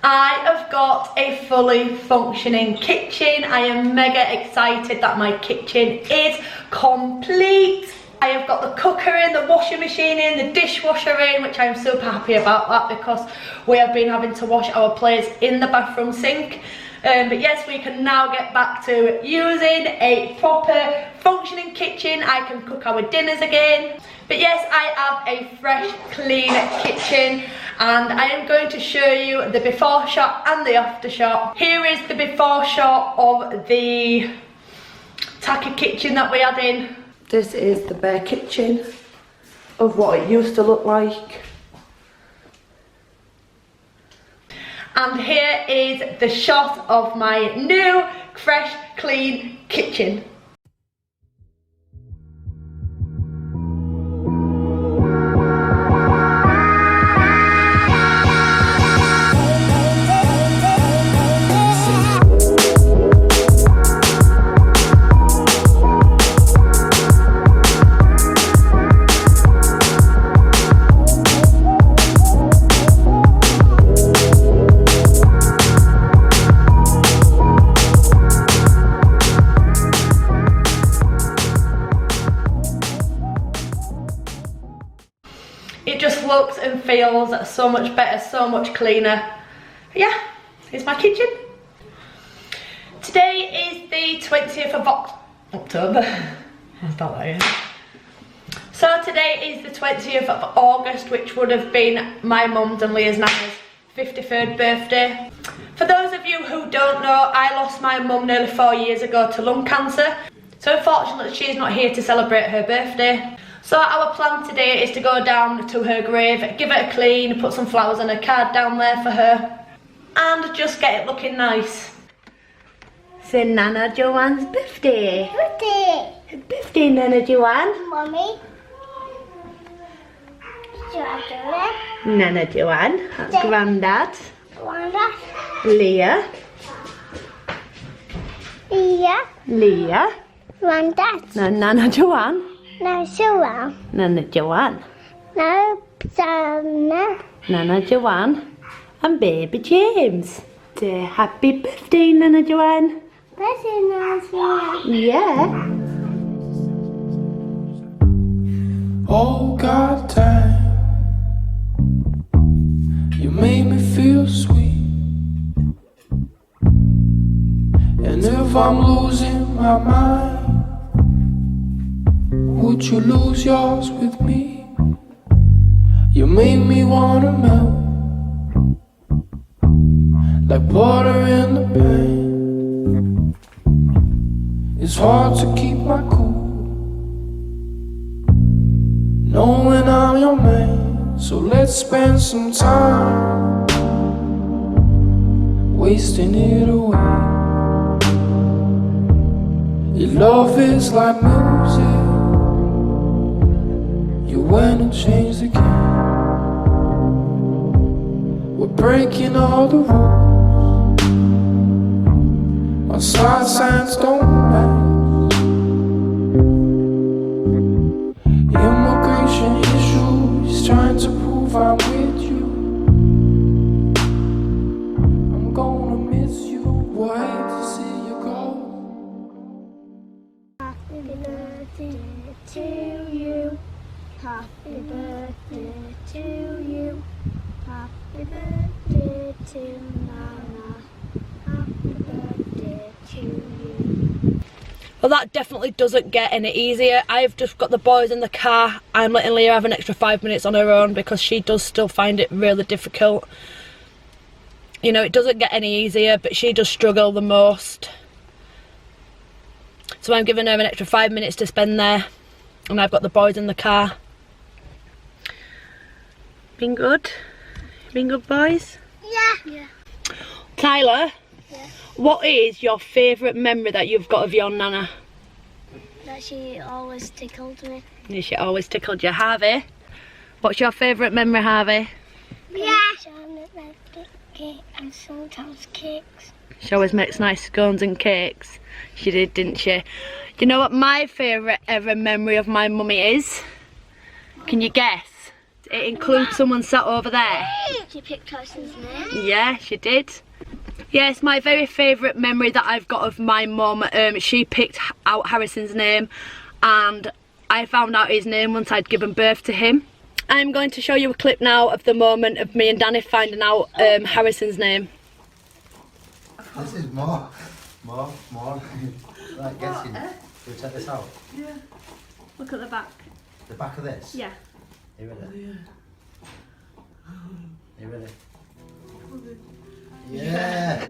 I have got a fully functioning kitchen. I am mega excited that my kitchen is complete. I have got the cooker in, the washing machine in, the dishwasher in, which I'm super happy about that because we have been having to wash our plates in the bathroom sink. But yes, we can now get back to using a proper functioning kitchen. I can cook our dinners again. But yes, I have a fresh, clean kitchen, and I am going to show you the before shot and the after shot. Here is the before shot of the tacky kitchen that we had in. This is the bare kitchen of what it used to look like. And here is the shot of my new, fresh, clean kitchen. It just looks and feels so much better, so much cleaner. Yeah, it's my kitchen. Today is the 20th of October. I'll start that again. So today is the 20th of August, which would have been my mum's and Leah's Nanna's 53rd birthday. For those of you who don't know, I lost my mum nearly 4 years ago to lung cancer. So unfortunately she's not here to celebrate her birthday. So our plan today is to go down to her grave, give it a clean, put some flowers and a card down there for her, and just get it looking nice. It's Nana Joanne's birthday. Birthday, Nana Joanne. Mommy. Nana Joanne. That's Grandad. Grandad. Leah. Leah. Grandad. No, Nana Joanne. No, Joanne. Nana Joanne. No, Nana. Nana Joanne. And baby James. Say happy birthday, Nana Joanne. Birthday, Nana. Yeah. Oh God, time, you made me feel sweet. And if I'm losing my mind, would you lose yours with me? You made me wanna melt like water in the pan. It's hard to keep my cool, knowing I'm your man. So let's spend some time wasting it away. Your love is like music. You went and changed the game. We're breaking all the rules. Our side signs don't match. Immigration issues, trying to prove I'm with you. I'm gonna miss you. We'll hate to see you go. Happy birthday to you. Happy birthday to you. Happy birthday to Nana. Happy birthday to you. Well, that definitely doesn't get any easier. I've just got the boys in the car. I'm letting Leah have an extra 5 minutes on her own because she does still find it really difficult. You know, it doesn't get any easier, but she does struggle the most. So I'm giving her an extra 5 minutes to spend there, and I've got the boys in the car. Been good? Been good, boys? Yeah. Tyler? Yeah. What is your favourite memory that you've got of your Nana? That she always tickled me. Yeah, she always tickled you. Harvey? What's your favourite memory, Harvey? Yeah. Cake and sometimes cakes. She always makes nice scones and cakes. She did, didn't she? Do you know what my favourite ever memory of my mummy is? Can you guess? It includes someone sat over there. She picked Harrison's name. Yeah, she did. Yes, my very favourite memory that I've got of my mum, she picked out Harrison's name, and I found out his name once I'd given birth to him. I'm going to show you a clip now of the moment of me and Danny finding out Harrison's name. This is more. Like guessing. Should we check this out? Yeah. Look at the back. The back of this? Yeah. Are you ready? Are you ready? Yeah!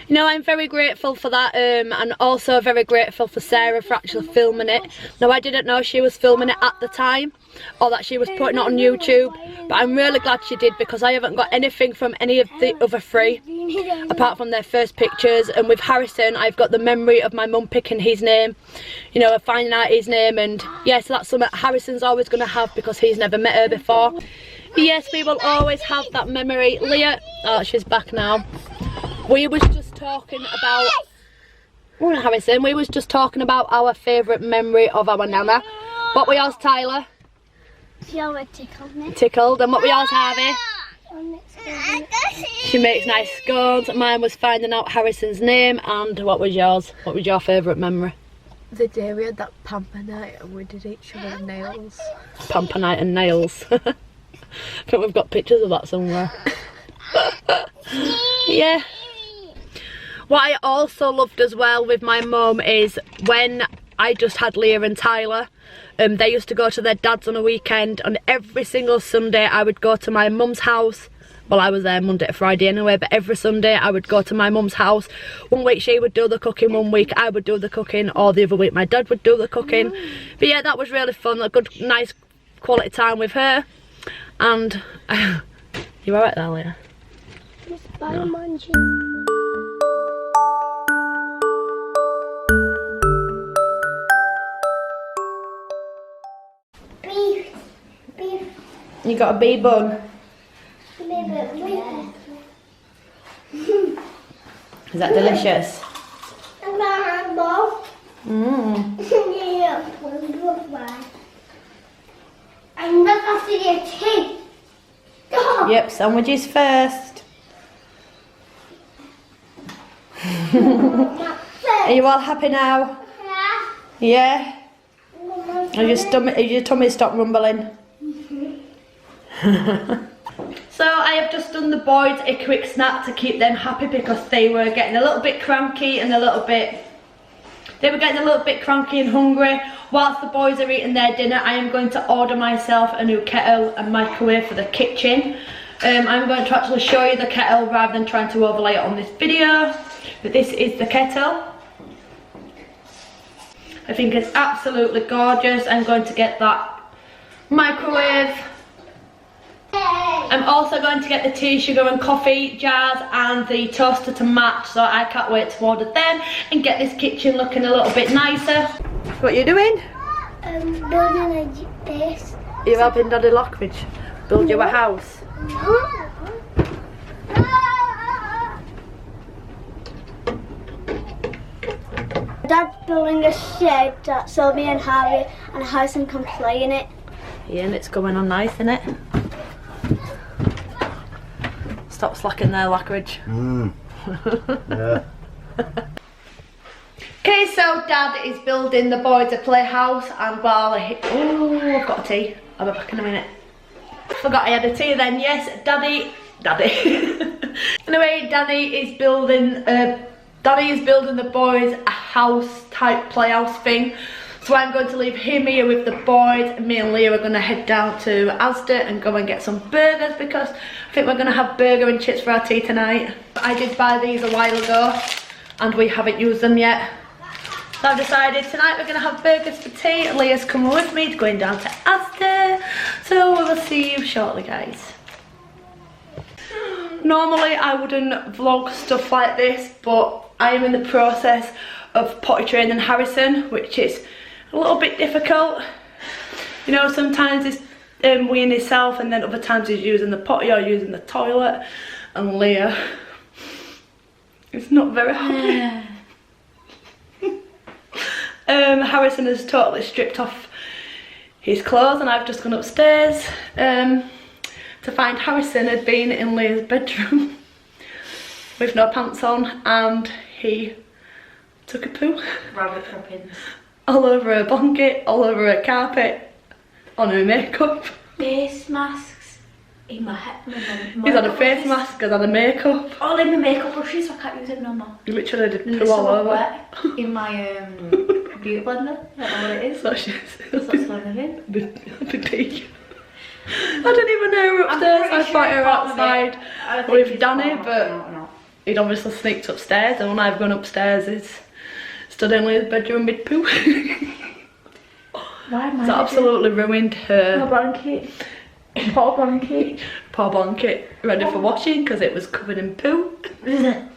You know, I'm very grateful for that, and also very grateful for Sarah for actually filming it. Now, I didn't know she was filming it at the time, or that she was putting it on YouTube, but I'm really glad she did, because I haven't got anything from any of the other three, apart from their first pictures. And with Harrison, I've got the memory of my mum picking his name, you know, finding out his name, and yes, that's something Harrison's always going to have, because he's never met her before. But yes, we will always have that memory. Leah, oh, she's back now. We was just talking about, Harrison, we was just talking about our favourite memory of our Nana. What we yours, Tyler? She always tickled me. Tickled. And what we yours, Harvey? She makes nice scones. Mine was finding out Harrison's name. And what was yours? What was your favourite memory? The day we had that pamper night and we did each other's nails. Pamper night and nails. I think we've got pictures of that somewhere. Yeah. What I also loved as well with my mum is when I just had Leah and Tyler, they used to go to their dad's on a weekend, and every single Sunday I would go to my mum's house. Well, I was there Monday to Friday anyway, but every Sunday I would go to my mum's house. One week she would do the cooking, one week I would do the cooking, or the other week my dad would do the cooking. But yeah, that was really fun, a good, nice quality time with her. And you alright there, Leah? No. You got a bee bun? Is that delicious? I'm not after your teeth. Yep, sandwiches first. Are you all happy now? Yeah? Has your tummy stopped rumbling? So I have just done the boys a quick snack to keep them happy, because they were getting a little bit cranky and cranky and hungry. Whilst the boys are eating their dinner, I am going to order myself a new kettle and microwave for the kitchen. I'm going to actually show you the kettle rather than trying to overlay it on this video. But this is the kettle. I think it's absolutely gorgeous. I'm going to get that microwave. I'm also going to get the tea, sugar and coffee jars and the toaster to match, so I can't wait to order them and get this kitchen looking a little bit nicer. What are you doing? Building a base. Are you helping Daddy Lockridge build you a house? Dad's building a shed so me and Harvey and Harrison can play in it. Yeah, and it's going on nice, isn't it? Stop slacking there, Lockridge. Yeah. Okay, so Dad is building the boys a playhouse, and while I've got a tea. I'll be back in a minute. Forgot I had a tea then. Yes, Daddy. Anyway, Daddy is building the boys a house type playhouse thing. So I'm going to leave him here with the boys, and me and Leah are going to head down to Asda and go and get some burgers, because I think we're going to have burger and chips for our tea tonight. I did buy these a while ago and we haven't used them yet. So I've decided tonight we're going to have burgers for tea. Leah's coming with me, going down to Asda. So we will see you shortly, guys. Normally I wouldn't vlog stuff like this, but I am in the process of potty training Harrison, which is a little bit difficult. You know, sometimes he's weeing himself and then other times he's using the potty or using the toilet. And Leah is not very happy. Harrison has totally stripped off his clothes and I've just gone upstairs to find Harrison had been in Leah's bedroom with no pants on and he took a poo. Rabbit trappings. All over her blanket, all over her carpet, on her makeup. Face masks in my head. He's had a face mask, he's had a makeup. All in my makeup brushes, so I can't use it no more. You literally did And poo all over. wet in my beauty blender. I don't know what it is. So she's That's what's going in. big. I don't even know her upstairs. I fight her outside with Danny, but he'd obviously sneaked upstairs, and when I've gone upstairs, he's stood in Leah's bedroom mid poo. Why am I? It's absolutely ruined her. Blanket. Poor blanket. Poor blanket, ready for washing because it was covered in poo. I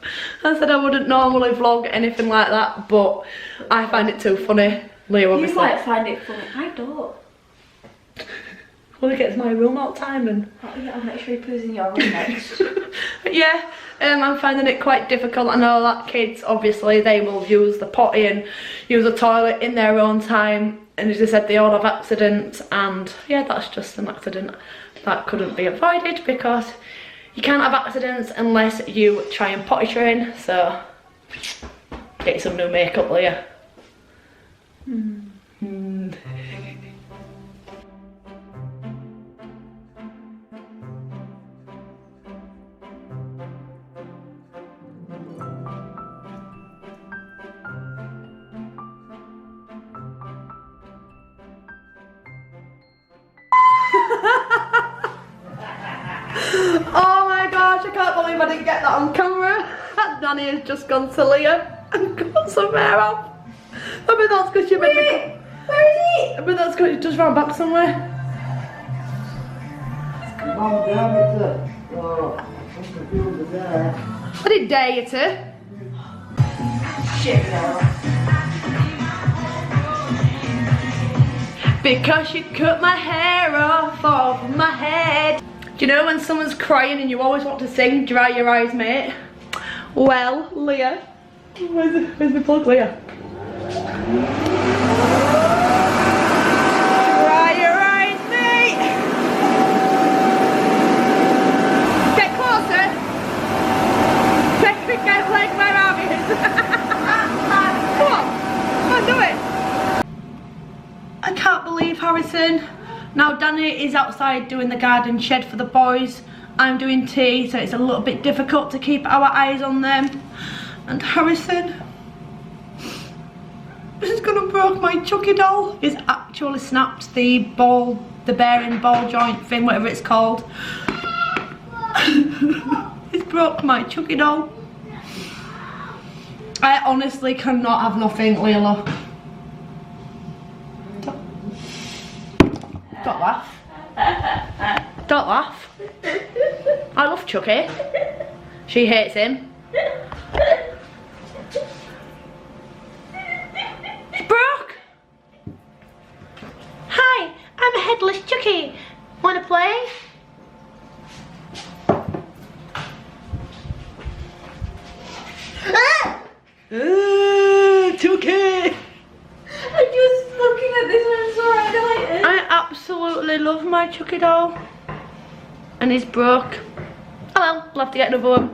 said I wouldn't normally vlog anything like that, but I find it too funny. Leah obviously. You might find it funny. I don't. Well, he gets my room all the time and... Oh, yeah, I'll make sure he poos in your room next. But yeah, I'm finding it quite difficult. I know that kids, obviously, they will use the potty and use the toilet in their own time. And as I said, they all have accidents. And yeah, that's just an accident that couldn't be avoided because you can't have accidents unless you try and potty train. So, get some new makeup, Leah. Oh my gosh, I can't believe I didn't get that on camera. Danny has just gone to Leah and got some hair off. I bet that's because you made me... Where is he? I bet that's because you just ran back somewhere. I didn't dare you to. Shit, no. Because you cut my hair off of my head. Do you know when someone's crying and you always want to sing, dry your eyes, mate? Well, Leah. Where's my plug, Leah? Dry your eyes, mate. Get closer. Get like my armies. Come on, do it. I can't believe Harrison. Now Danny is outside doing the garden shed for the boys. I'm doing tea, so it's a little bit difficult to keep our eyes on them. And Harrison is gonna break my Chucky doll. He's actually snapped the bearing ball joint thing, whatever it's called. He's broke my Chucky doll. I honestly cannot have nothing, Leila. Don't laugh. Don't laugh. I love Chucky. She hates him. It's broke. Hi, I'm a headless Chucky. Wanna play? Chucky. I'm just looking at this one, so I delighted. I absolutely love my Chucky doll. And he's broke. Oh well, we'll have to get another one.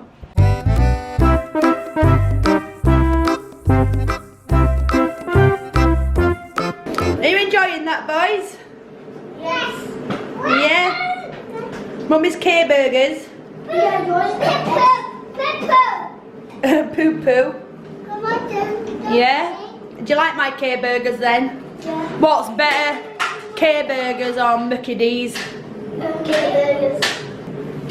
Are you enjoying that, boys? Yes. Yeah? Mummy's K-burgers. Yeah, yours. Pepper. Poo poo. Come on, then. Yeah? Do you like my K-burgers then? Yeah. What's better? K-burgers or Mickey D's? K-burgers.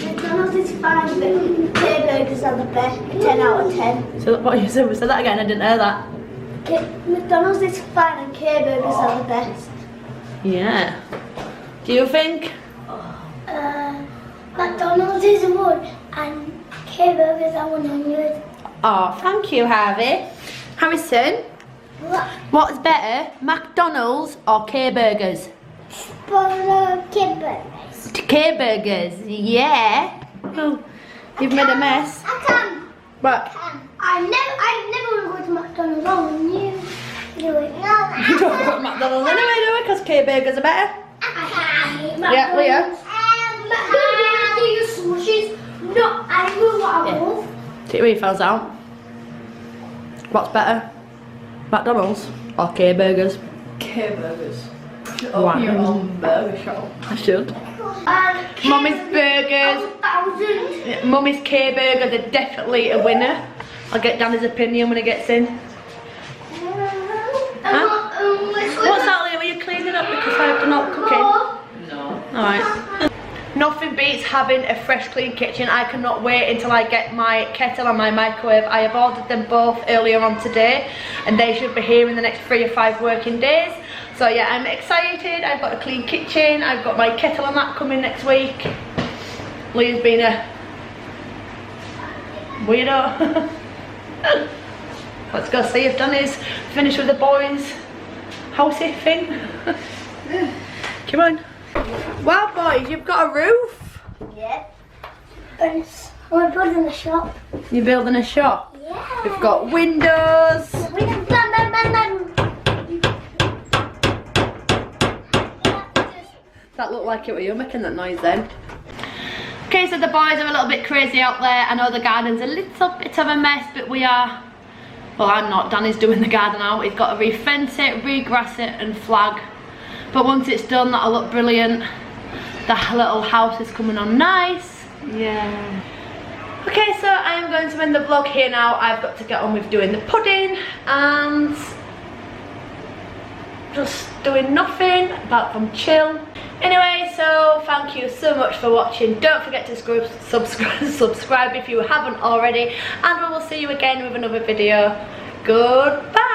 McDonald's is fine, but K-burgers are the best. 10 out of 10. So what you said? Say that again, I didn't hear that. McDonald's is fine and K-burgers are the best. Yeah. Do you think? McDonald's is 1 and K-burgers are 100. Oh, thank you, Harvey. Harrison, what's better, McDonald's or K-burgers? K-burgers. K-burgers, yeah. Oh, you've made a mess. I can. What? I never want to go to McDonald's. Oh, you do it. No, You don't go to McDonald's anyway, do we? Because K-burgers are better. Yeah, Leah. McDonald's do your slushies. No, I know what I love. Take your earphones out. What's better? McDonald's or K-burgers? K-burgers. Wow. Your own burger show. I should. Mummy's burgers. Mummy's K-burger, they're definitely a winner. I'll get Danny's opinion when he gets in. Huh? What's that, Leah? Were you cleaning up because I'm not cooking? No. Alright. Nothing beats having a fresh, clean kitchen. I cannot wait until I get my kettle and my microwave. I have ordered them both earlier on today and they should be here in the next 3 or 5 working days. So yeah, I'm excited. I've got a clean kitchen. I've got my kettle and that coming next week. Leah's been a weirdo. Let's go see if Danny's finished with the boys' housey thing. Come on. Wow, boys, you've got a roof. Yeah. We're building a shop. You're building a shop. Yeah. We've got windows. We can bang, bang, bang, bang. That looked like it were you making that noise then. Okay, so the boys are a little bit crazy out there. I know the garden's a little bit of a mess, but we are, well, I'm not. Danny's doing the garden out. He's got to re-fence it, re-grass it and flag. But once it's done, that'll look brilliant. The little house is coming on nice. Yeah. Okay, so I am going to end the vlog here now. I've got to get on with doing the pudding and just doing nothing apart from chill. Anyway, so thank you so much for watching. Don't forget to subscribe if you haven't already, and we will see you again with another video. Goodbye.